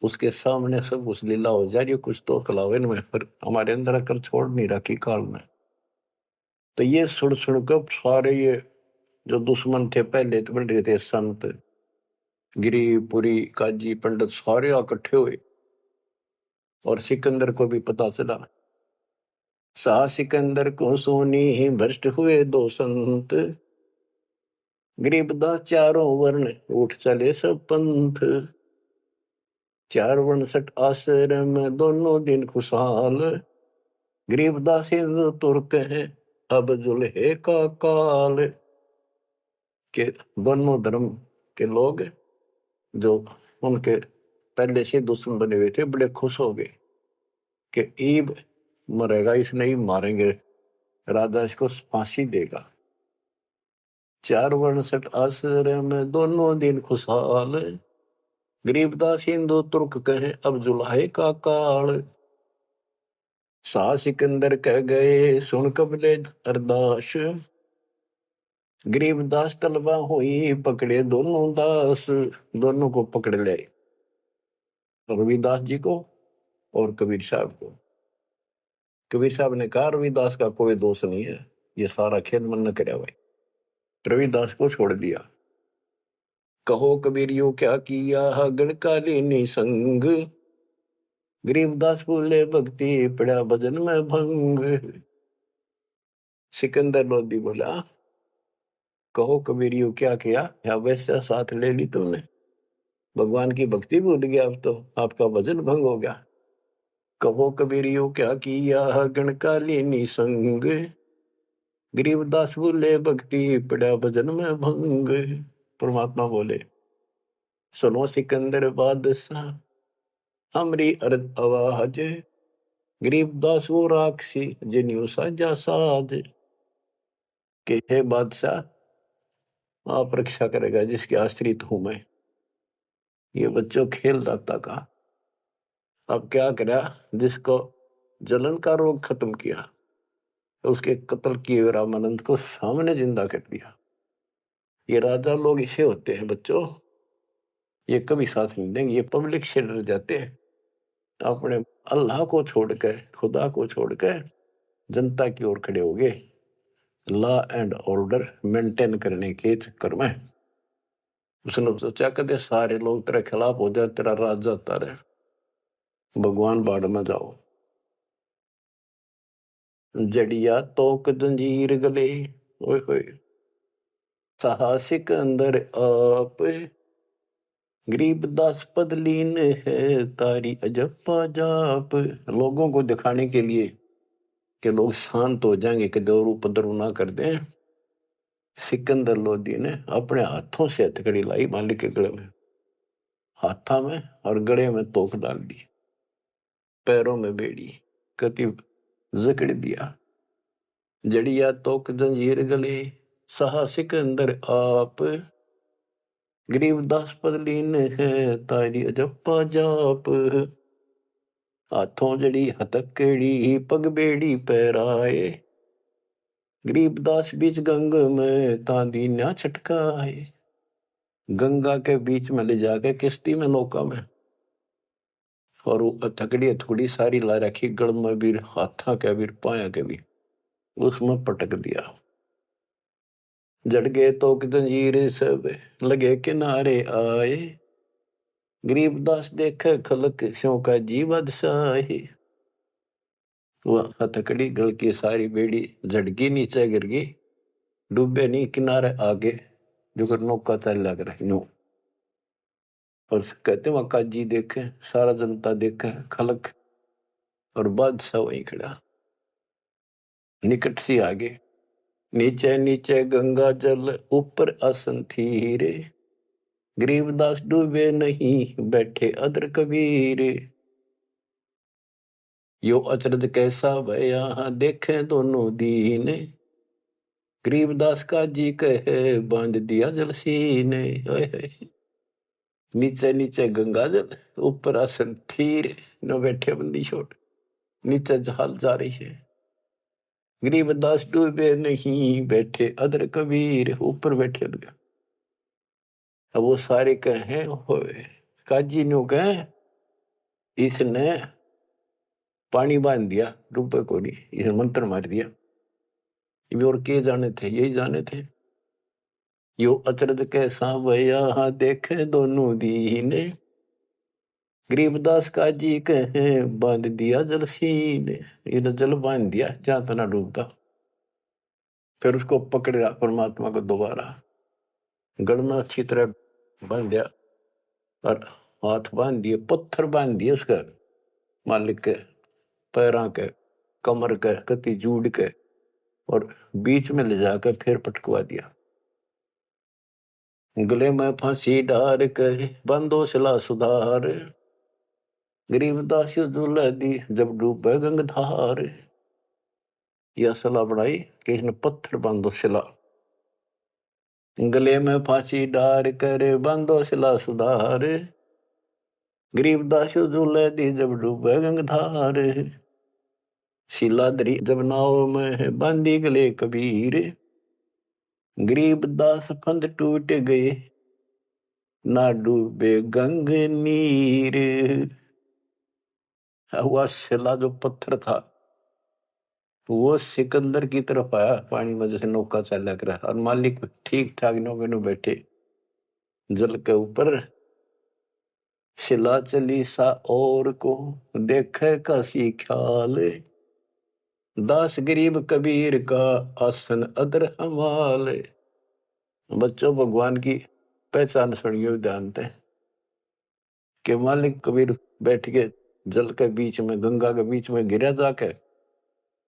उसके सामने सब उस लीला हो जा रही, कुछ तो कलावन में, पर हमारे अंदर अकल छोड़ नहीं रखी काल में। तो ये सुन सुनकर सारे ये जो दुश्मन थे पहले तो बन रहे थे, संत गिरिपुरी काजी पंडित सारे इकट्ठे हुए, और सिकंदर को भी पता चला। सा सिकंदर को सोनी भ्रष्ट हुए दो संत, गरीबदास चारों वर्ण उठ चले सब पंथ। 4 आश्रम दोनों दिन खुशहाल, गरीबदास हिंदू तुर्क है अब जुल्हे का काल। के दोनों धर्म के लोग जो उनके पहले से दुश्मन बने हुए थे, बड़े खुश हो गए कि ईब मरेगा, इसने ही मारेंगे, राजा इसको फांसी देगा। 4 आश्रम दोनों दिन खुशहाल, गरीबदास हिंदू तुर्क कहे अब जुल्हे का काल। सा सिकंदर कह गए सुन कबले अरदास, गरीबदास तलबा हुई पकड़े दोनों दास। दोनों को पकड़ ले, रविदास जी को और कबीर साहब को। कबीर साहब ने कहा रविदास का कोई दोष नहीं है, ये सारा खेल मन न करे भाई। रविदास को छोड़ दिया। कहो कबीरियों क्या किया गणकालीनी संग, गरीबदास बोले भक्ति पड़ा भजन में भंग। सिकंदर लोधी बोला कहो कबीरियों क्या किया, या वैसा साथ ले ली तुमने, भगवान की भक्ति भूल गया, अब तो आपका भजन भंग हो गया। कहो कबीरियों क्या किया गणकालीनी संग, गरीबदास बोले भक्ति पड़ा भजन में भंग। परमात्मा बोले सुनो सिकंदर बादशाह हमरी अर्ज आवाज, गरीबदास वो राक्षसी जिन्यू साजा साज। के हे बादशाह आप रक्षा करेगा जिसके आश्रित हूं मैं। ये बच्चों खेल दाता का, अब क्या करा, जिसको जलन का रोग खत्म किया, तो उसके कत्ल किए रामानंद को सामने जिंदा कर दिया। ये राजा लोग इसे होते हैं बच्चों, ये कभी साथ नहीं देंगे, ये पब्लिक से डर जाते हैं, अपने अल्लाह को छोड़कर खुदा को छोड़कर जनता की ओर खड़े हो गए, लॉ एंड ऑर्डर मेंटेन करने के चक्कर में। उसने सोचा कदे सारे लोग तेरे खिलाफ हो जाए, तेरा राज जाता रहे, भगवान बाढ़ में जाओ। जड़िया तोक जंजीर गले, ओए होए साहसिक अंदर आप, गरीबदास पद लीन है तारी अजप्पा जाप। लोगों को दिखाने के लिए कि लोग शांत हो जाएंगे, कि दौर उपद्रव ना कर दें, सिकंदर लोधी ने अपने हाथों से हथकड़ी लाई मालिक के गले में, हाथा में और गले में तोक डाल दी, पैरों में बेड़ी कति जकड़ दिया। जड़िया तोक जंजीर गले सहा सिकंदर आप, गरीबदास पद लीन है तारी अजप्पा जाप। हाथों जड़ी हथकड़ी पग बेड़ी पैराए, गरीबदास बीच गंग में तांदी ना छटकाए। गंगा के बीच में ले जाके किश्ती में नौका में, और वो हथकड़ी हथकड़ी सारी ला रखी, गड़ में भी, हाथा के भी, पाया के भी, उसमें पटक दिया। जड़ गए तो जंजीर सब लगे किनारे आए, गरीबदास देखे खलक स्यों का जी बादशाह। वह हथकड़ी गल की सारी बेड़ी झटकी, नीचे गिर गई, डूबे नहीं, किनारे आगे जो नौका चल लग रहा नो। और कहते वहां काजी देखे, सारा जनता देखे, खलक, और बादशाह वहीं खड़ा निकट सी आगे। नीचे नीचे गंगा जल ऊपर आसन थी रे, गरीबदास डूबे नहीं बैठे अदर कबीर। यो अचरज कैसा भया देखे दोनों दीन, गरीबदास का जी कहे बांध दिया जल सीने। नीचे नीचे गंगा जल ऊपर आसन थीर, न बैठे बंदी छोड़, नीचे जहाल जा रही है। गरीबदास डूबे नहीं बैठे अदर कबीर, ऊपर बैठे गया। अब वो सारे कहे काजी नो कहे इसने पानी बांध दिया, डूबे को नहीं, इसने मंत्र मार दिया। ये और के जाने थे, यही जाने थे। यो अचरज कैसा भया देखे दोनों दीने, गरीबदास का जी कहे बांध दिया जल सीने। ये तो जल बांध दिया जहां तना डूबता। फिर उसको पकड़ा परमात्मा को दोबारा, गड़ में अच्छी तरह बांध दिया, और हाथ बांध दिए, पत्थर बांध दिए उसका, मालिक के पैरों के, कमर के, कति जूड़ के, और बीच में ले जाकर फिर पटकवा दिया। गले में फांसी डार कर बंदो सिला सुधार, गरीबदास दुल्हा दी जब डूबे गंगधार। यह सलाह बढ़ाई कि इसने पत्थर बांधो सिला, गले में फांसी डार कर बांधो सिला सुधार, गरीबदास दुल्हा दी जब डूबे गंगधार। शिलाधरी जब नाव में बांधी गले कबीर, गरीबदास फंद टूट गए ना डूबे गंग नीर। हुआ शिला जो पत्थर था वो सिकंदर की तरफ आया पानी में, जैसे नौका चला कर, और मालिक ठीक ठाक नौके में बैठे जल के ऊपर। शिला चली सा और को देखे कासी ख्याल, दास गरीब कबीर का आसन अदर हमाल। बच्चों, भगवान की पहचान सुनियो जानते हैं कि मालिक कबीर बैठ के जल के बीच में, गंगा के बीच में गिरा जाके,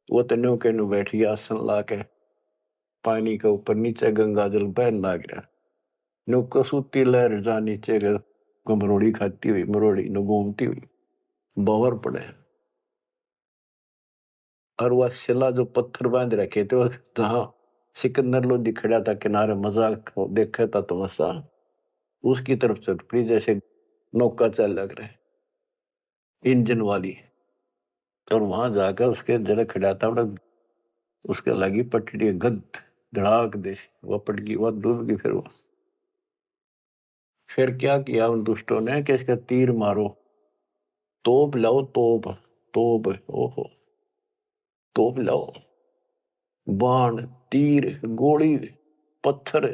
वो तो नौके नु बैठ गया आसन ला के, पानी के ऊपर नीचे गंगा जल बहन लाग रहा। नौका सूती लहर जा नीचे मरोड़ी खाती हुई, मरोड़ी न घूमती हुई बावर पड़े। और वह शिला जो पत्थर बांध रखे थे, जहां सिकंदर लोधी खड़ा था किनारे, मजाक देखा था तमाशा, उसकी तरफ चल पड़ी, जैसे नौका चल लग रहे इंजन वाली। और वहां जाकर उसके जड़ खड़ा था, उसके लगी पटड़ी गद धड़ाक दे, वह पट गई, वह डूब गई। फिर क्या किया उन दुष्टों ने कि इसका तीर मारो, तोप लाओ, तोप तोप, ओहो तोप लाओ, बाण, तीर, गोली, पत्थर,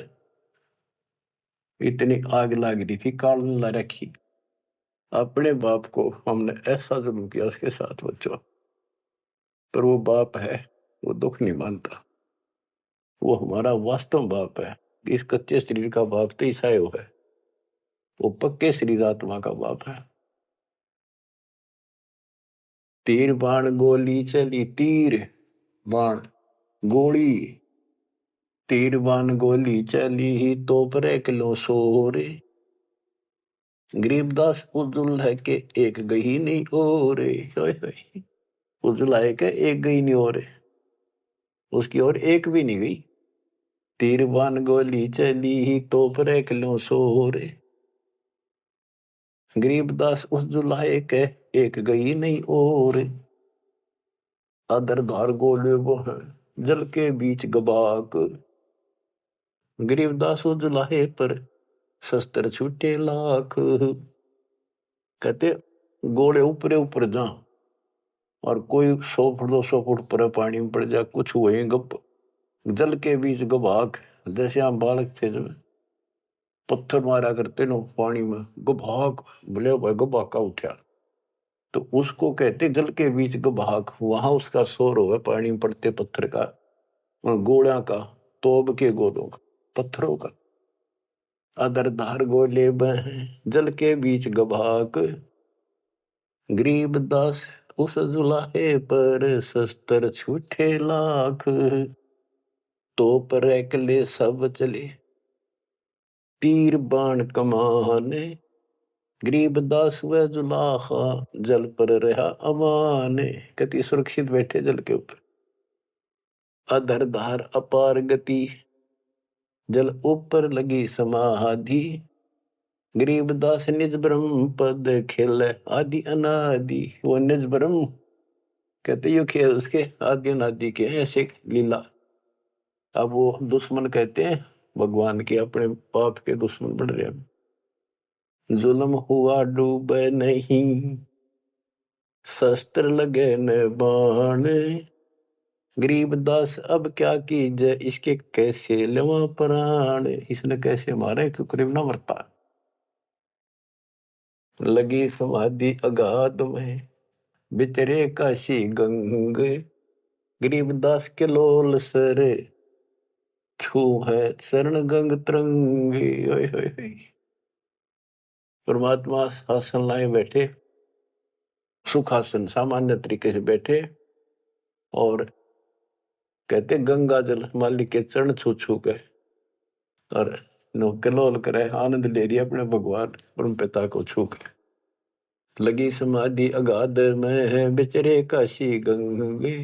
इतनी आग लग रही थी, काल ला रखी। अपने बाप को हमने ऐसा जुल्म किया उसके साथ बच्चों, पर वो बाप है, वो दुख नहीं मानता, वो हमारा वास्तव बाप है। इस कच्चे शरीर का बाप तो ईसायो है, वो पक्के शरीर आत्मा का बाप है। तीर बाण गोली चली, तीर बाण गोली, तीर बाण गोली चली ही तो पर किलो सोरे, गरीबदास उजुल है के एक गही नहीं और, उजुल है के एक गही नहीं और, उसकी और एक भी नहीं गई। तीर बाण गोली चली ही तो पर किलो सोरे, गरीबदास उस जुलाए के एक गई नहीं और, अदर धार गोले वो है जल के बीच गबाक, गरीबदास उस जुलाहे पर शस्त्र छूटे लाख। कहते गोले ऊपरे ऊपर जा और कोई 100 फुट 200 फुट पर पानी में पड़ जा, कुछ हुए गप जल के बीच गवाक। जैसे हम बालक थे जब पत्थर मारा करते नो पानी में, गभाक बोले भाई गभाका उठा, तो उसको कहते जल के बीच गभाक। वहां उसका शोर होगा पानी में पड़ते पत्थर का, गोलियां का, तोब के गोलों का, पत्थरों का। अदर धार गोले बह जल के बीच गभाक, गरीब दास उस जुलाहे पर शस्त्र छूटे लाख। तो पर एकले सब चले तीर बाण कमाने, गरीब दास व जुलाहा जल पर रहा अमाने। कति सुरक्षित बैठे जल के ऊपर। अधर धार अपार गति जल ऊपर लगी समाधि, गरीब दास निज ब्रह्म पद खेल आदि अनादि। वो निज ब्रह्म कहते यो खेल उसके आदि अनादि के ऐसे लीला। अब वो दुश्मन कहते हैं भगवान के, अपने पाप के दुश्मन बढ़ रहे हैं। जुल्म हुआ डूब नहीं शस्त्र लगे न बाण, गरीब दास अब क्या कीजिए इसके कैसे लेवा प्राण। इसने कैसे मारे क्यों करीब ना मरता। लगी समाधि अगाध में बितरे काशी गंग, गरीब दास के लोल सर छू है शरण गंग तरंगे। परमात्मा आसन लाए बैठे, सुखासन सामान्य तरीके से बैठे और कहते गंगा जल मालिक के चरण छू छू के और कलोल करे, आनंद ले रही अपने भगवान परम पिता को छू के। लगी समाधि अगाध में है बिचरे काशी गंगे,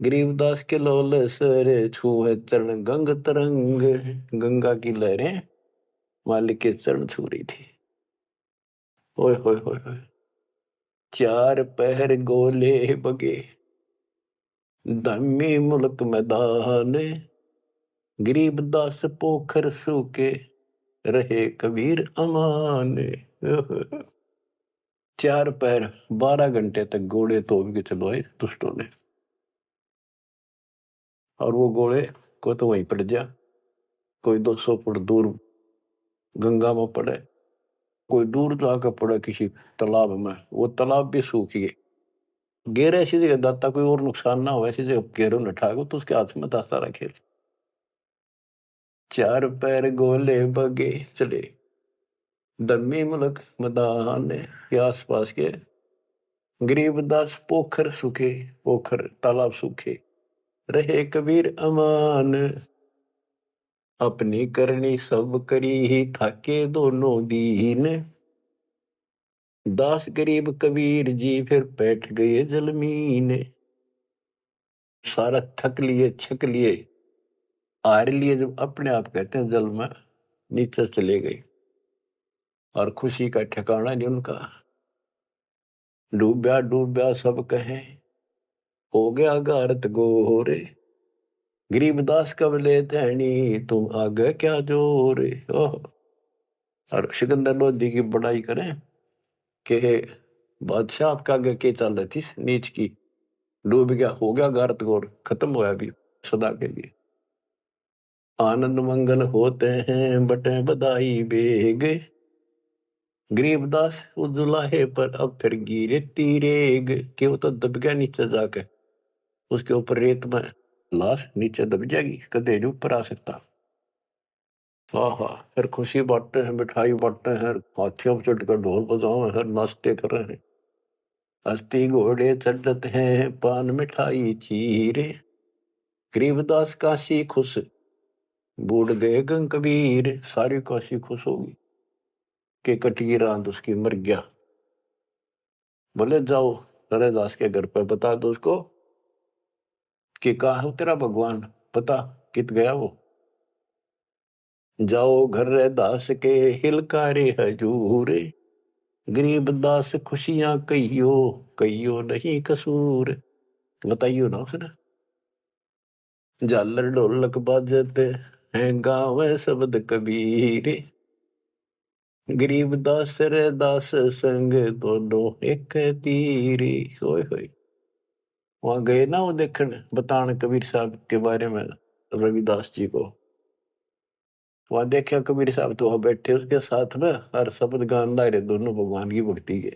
गरीबदास के लोल सर छू है चरण गंग तरंग। गंगा की लहरें मालिक के चरण छू रही थी। ओए होए होए होए। चार पहर गोले बगे धम्मी मुल्क मैदान, गरीबदास पोखर सूके रहे कबीर अमान। 4 पैर 12 घंटे तक घोड़े तोड़ के चलवाए दुष्टों ने, और वो घोड़े को तो वहीं पड़ जा, कोई 200 फुट दूर गंगा में पड़े, कोई दूर जाकर पड़े किसी तालाब में, वो तालाब भी सूख गए। गेर ऐसी जगह दाता कोई और नुकसान ना हो, ऐसी जगह गेरों न ठाको तो उसके हाथ में था सारा खेल। 4 पैर गोले बगे चले दम्मी मुल्क मैदान के आसपास के, गरीबदास पोखर सूखे, पोखर तालाब सूखे रहे कबीर अमान। अपनी करनी सब करी ही थाके दोनों दीन, दास गरीब कबीर जी फिर बैठ गए जलमीन। सारा थक लिए छक लिए हार लिए, जब अपने आप कहते हैं जल में नीचे चले गए और खुशी का ठिकाना नहीं उनका। डूब्या डूब्या सब कहे हो गया गारत गोरे, गरीबदास कब ले धैनी तुम आगे क्या जोरे। और सिकंदर लोधी की बड़ाई करें कि बादशाह आपका आगे के चल रही थी नीच की, डूब गया, हो गया गारत गोर, खत्म हुआ अभी सदा के लिए। आनंद मंगल होते हैं बटे बधाई बेग, गरीबदास उजुलाहे पर अब फिर गिरे तीरेग। कि वो तो दब गया नीचे जाके, उसके ऊपर रेत में लाश नीचे दब जाएगी, कदे नहीं ऊपर आ सकता। हाँ, फिर खुशी बांटते हैं, मिठाई बांटते हैं, हाथियों पर चढ़कर ढोल बजाओ हैं, नाचते कर रहे हैं। अस्थि घोड़े चढ़ते हैं पान मिठाई चीरे, गरीबदास काशी खुश बूढ़ गए गंग कबीर। सारी काशी खुश होगी कि कटगी रात उसकी मर गया। बोले जाओ नरेदास के घर पे बता दो उसको कि कहा है तेरा भगवान, पता कित गया वो। जाओ घर रे दास के हिलकारे हजूर, गरीब दास खुशियां कहियो कहियो नहीं कसूर। बताइयो ना उसने। झालर ढोलक बाजते हैं गाँव शब्द कबीर, गरीबदास रे दास संग दोनों एक तीरी। होय होय। वहां गए ना वो देखने बताने कबीर साहब के बारे में, रविदास जी को। वहां देखा कबीर साहब तो वहां बैठे उसके साथ में हर शब्द गान ला रहे दोनों भगवान की भक्ति के।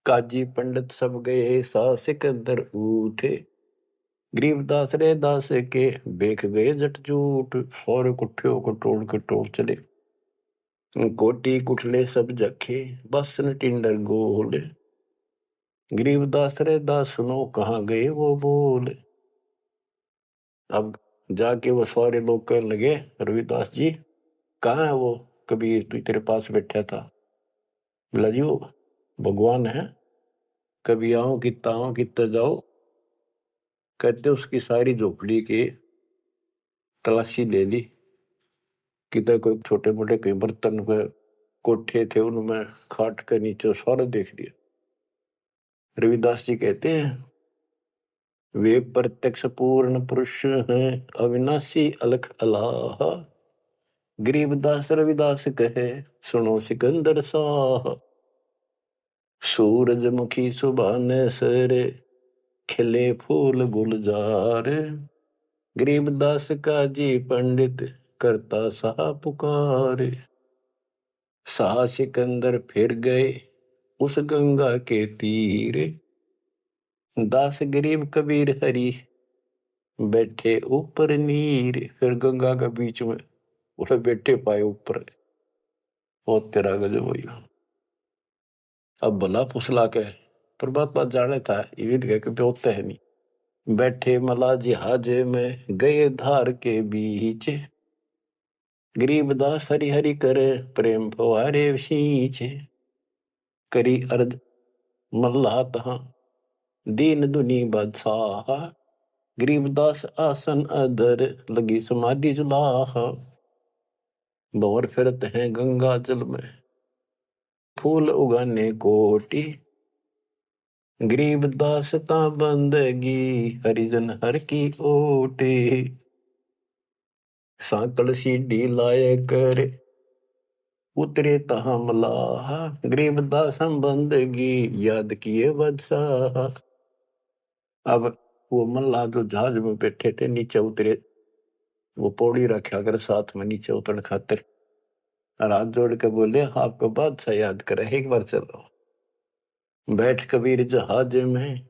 काजी पंडित सब गए सा सिकंदर उठे, गरीबदास रे दास के बेख गए जट जूट। और कुठियों को टोल चले, कोटी कुठले सब जखे बसन टिंडर गोल। गरीबदास रे दास सुनो कहाँ गए वो बोल। अब जाके वो सारे लोग कहने लगे रविदास जी कहाँ है वो कबीर तू तेरे पास बैठा था। बोला जी वो भगवान है, कभी आओ कितना आओ कितना जाओ। कहते उसकी सारी झोपड़ी की तलाशी ले ली, कितने कोई छोटे मोटे कई बर्तन पे कोठे थे उनमें खाट के नीचे सारा देख लिया। रविदास जी कहते हैं वे प्रत्यक्ष पूर्ण पुरुष हैं अविनाशी अलख अलाह। गरीबदास रविदास कहे सुनो सिकंदर साह। सूरजमुखी सुबह ने सरे खिले फूल गुलजार। गरीबदास का जी पंडित करता सा पुकार। सा सिकंदर फिर गए उस गंगा के तीर। दास गरीब कबीर हरि बैठे ऊपर नीर। फिर गंगा के बीच में उसे बैठे पाए ऊपर। ओ तेरा गजब हुई। अब भला फुसला के परमात्मा जाने था ये कह होता है नहीं। बैठे मला जिहाज में गए धार के बीच। गरीबदास हरि हरि करे प्रेम फवारे सींच। करी अर्ज मल्ला तहां दीन दुनी बादशाह। गरीबदास आसन अधर लगी समाधि जुलाह। भंवर फिरत हैं गंगा जल में फूल उगाने कोटि। गरीबदास ता बंदगी हरिजन हर की ओटे। सांकल सीढ़ी लाए कर उतरे तहां मलाह। गरीबदास हम बंदगी याद किए बादशाह। अब वो मल्लाह जो जहाज में बैठे थे नीचे उतरे, वो पौड़ी रखा कर साथ में नीचे उतरने खातिर। हाथ जोड़ के बोले आपको बादशाह याद करे एक बार चलो। बैठ कबीर जहाज में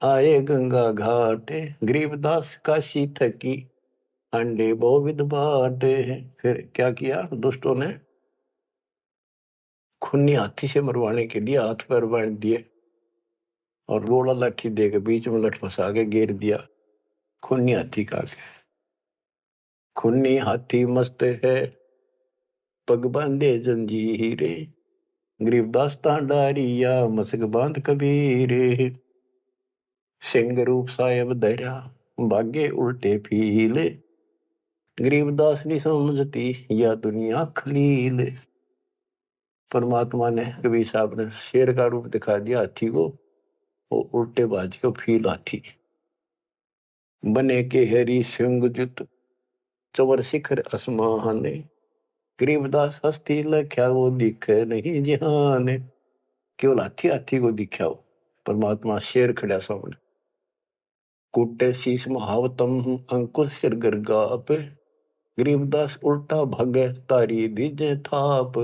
आए गंगा घाट। गरीबदास काशी थकी अंडे बोविद बाटे। फिर क्या किया दुष्टों ने, खूनी हाथी से मरवाने के लिए हाथ पैर बांध दिए और रोड़ा लाठी दे के बीच में लठ फंसा के घेर दिया। खूनी हाथी का खूनी हाथी मस्त है पग बांधे जंजीरे। गरीबदास डारिया मसक बांध कबीरे। सिंह रूप साहेब धैर्या भागे उल्टे फीले। गरीबदास नहीं समझती या दुनिया खलील। परमात्मा ने कबीर साहब ने शेर का रूप दिखा दिया हाथी को, वो उल्टे बाज के फील हाथी बने के हरी सिंह जुत चवर शिखर आसमान। गरीबदास हस्ती लख्या वो दिखे नहीं जिहान। केवल हाथी हाथी को दिखा हो, परमात्मा शेर खड़ा सामने। कुटे शीश महावतम अंकुश सिर गरगा पे। गरीबदास उल्टा भगे तारी दीजे थाप।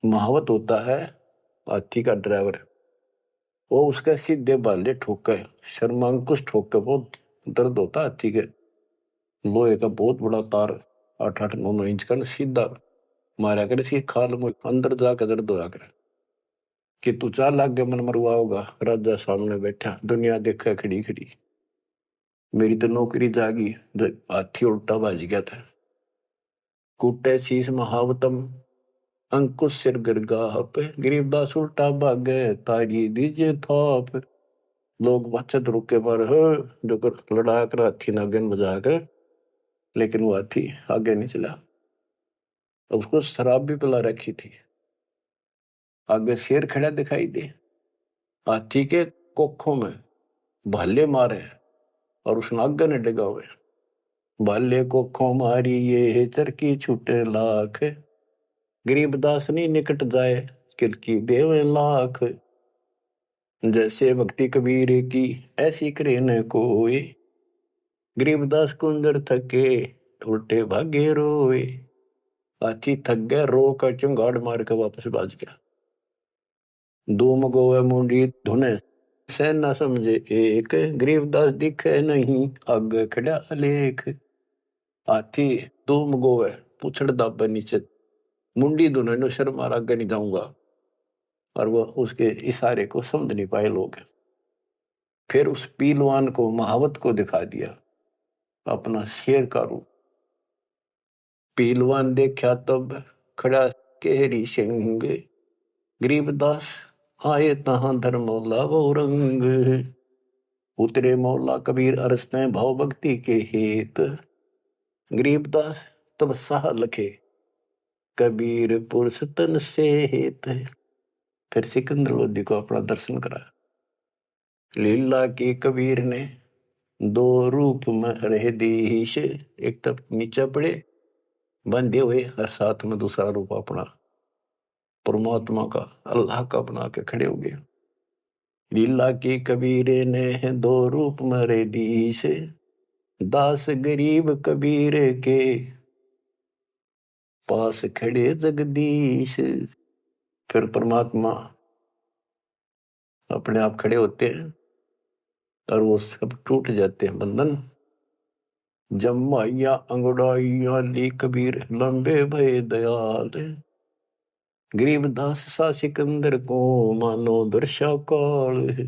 महावत होता है हाथी का ड्राइवर, वो उसके सीधे बाले ठोके शर्मांकुश ठोके बहुत दर्द होता है हाथी के। लोहे का बहुत बड़ा तार 8-8-9-9 इंच का सीधा मारा कर इसकी खाल में अंदर जाकर दर्द होया कर कि तू चार लाख के मन मरवा होगा। राजा सामने बैठा दुनिया देखा खड़ी खड़ी, मेरी तो नौकरी जागी। हाथी उल्टा बाज गया था। कूटे शीश महावतम अंकुश सिर गरगाह पे। गरीबदास उल्टा भागे तारी दीजे थाप। लोग बचत रुके पर जो कर लड़ा कर हाथी नागन बजा कर, लेकिन वो हाथी आगे नहीं चला। उसको शराब भी पिला रखी थी। आगे शेर खड़ा दिखाई दे, हाथी के कोखों में भाले मारे और उस नागन ने डिगा हुए। भाले कोखों मारी ये चरकी छूटे लाख। गरीबदास नहीं निकट जाए किल की देवे लाख। जैसे भक्ति कबीर की ऐसी करे न कोई। गरीबदास कुंदर थके उल्टे भागे रोए। हाथी थक गया, रो कर चुंगाड़ मार के वापस बाज गया। धूम गोवे मुंडी धुने सह न समझे एक। गरीबदास दिखे नहीं आगे खड़ा अलेख। हाथी धूम गोवे पूछड़ दाबे नीचे, मुंडी धुने नो शर्म मार आगे नहीं जाऊंगा। और वो उसके इशारे को समझ नहीं पाए लोग। फिर उस पीलवान को महावत को दिखा दिया अपना शेर का रूप। पीलवान देखा तब खड़ा केहरी सिंह। गरीबदास आए तहां धर्मौला वो रंग। उतरे मौला कबीर अरसते भाव भक्ति के हेत। गरीबदास तब साह लखे कबीर पुरुष तन से हेत। फिर सिकंदर लोधी को अपना दर्शन करा। लीला की कबीर ने दो रूप में रहे दीश। एक तब नीचे पड़े बंधे हुए और साथ में दूसरा रूप अपना परमात्मा का अल्लाह का बना के खड़े हो गए। लीला की कबीरे ने दो रूप मरे दीश। दास गरीब कबीर के पास खड़े जगदीश। फिर परमात्मा अपने आप खड़े होते हैं और वो सब टूट जाते हैं बंधन। जमाइया अंगड़ाइया ली कबीर लंबे भय दयाल। गरीबदास सा सिकंदर को मानो दर्शा काल।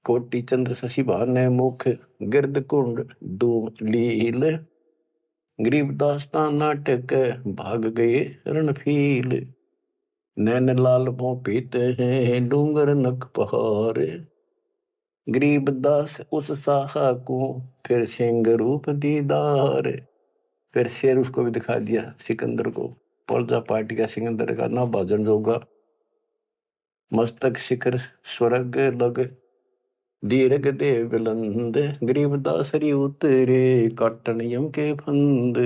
कोटि चंद्र शशि भाने मुख गिरद कुंड धूम लील। गरीबदास ता नाटक भाग गए रणफील। नैन लाल पो पीते हैं डूंगर नक पहाड़। गरीबदास उस साहा को फिर सिंह रूप दीदार। फिर शेर उसको भी दिखा दिया सिकंदर को। पर्जा पार्टी का सिकंदर का ना भाजन जोगा। मस्तक शिखर स्वर्ग लग दीर्घ दे बुलंद। गरीबदास हरि उतरे काटन यम के फंद।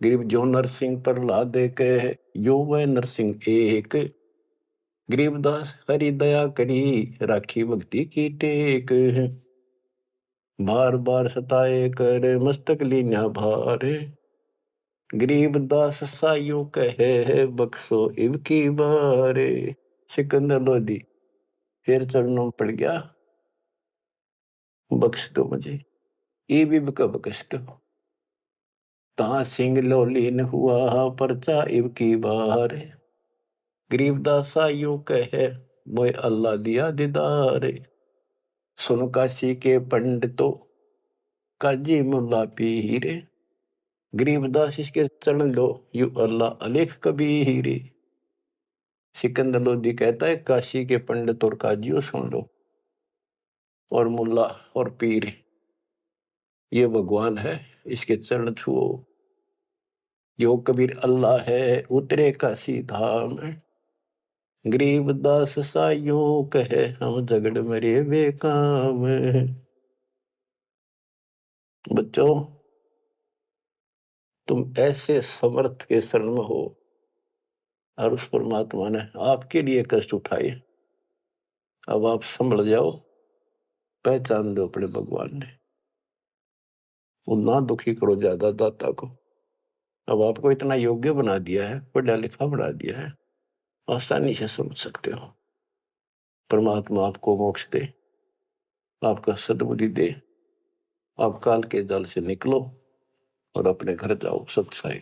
गरीब जो नरसिंह प्रहलाद कह यो वह नरसिंह एक। गरीबदास हरि दया करी राखी भक्ति की टेक। बार बार सताए कर मस्तक लीना भार। गरीबदास साइयों कहे बख्शो इब की बारे। सिकंदर लोधी फिर चरणों में पड़ गया, बख्श दो मुझे, इब का बख्श दो। ता सिंह लोलीन हुआ परचा इब की बार। गरीबदास साइयों कहे मोए अल्लाह दिया दीदार। सुन काशी के पंडितों काजी मुल्ला पीर। गरीबदास इसके चरण लो यू अल्लाह अलेख कबीर। सिकंदर लोधी कहता है काशी के पंडित और काजियों सुन लो, और मुल्ला और पीर ये भगवान है, इसके चरण छुओ। जो कबीर अल्लाह है उतरे काशी धाम। गरीबदास साइयों कहे हम झगड़ मरे बेकाम। बच्चों तुम ऐसे समर्थ के शरण में हो और उस परमात्मा ने आपके लिए कष्ट उठाए। अब आप संभल जाओ, पहचान दो अपने भगवान ने। वो ना दुखी करो ज्यादा दाता को। अब आपको इतना योग्य बना दिया है, पढ़ा लिखा बना दिया है, आसानी से समझ सकते हो। परमात्मा आपको मोक्ष दे, आपका सद्बुद्धि दे। आप काल के जाल से निकलो और अपने घर जाओ सत्साई।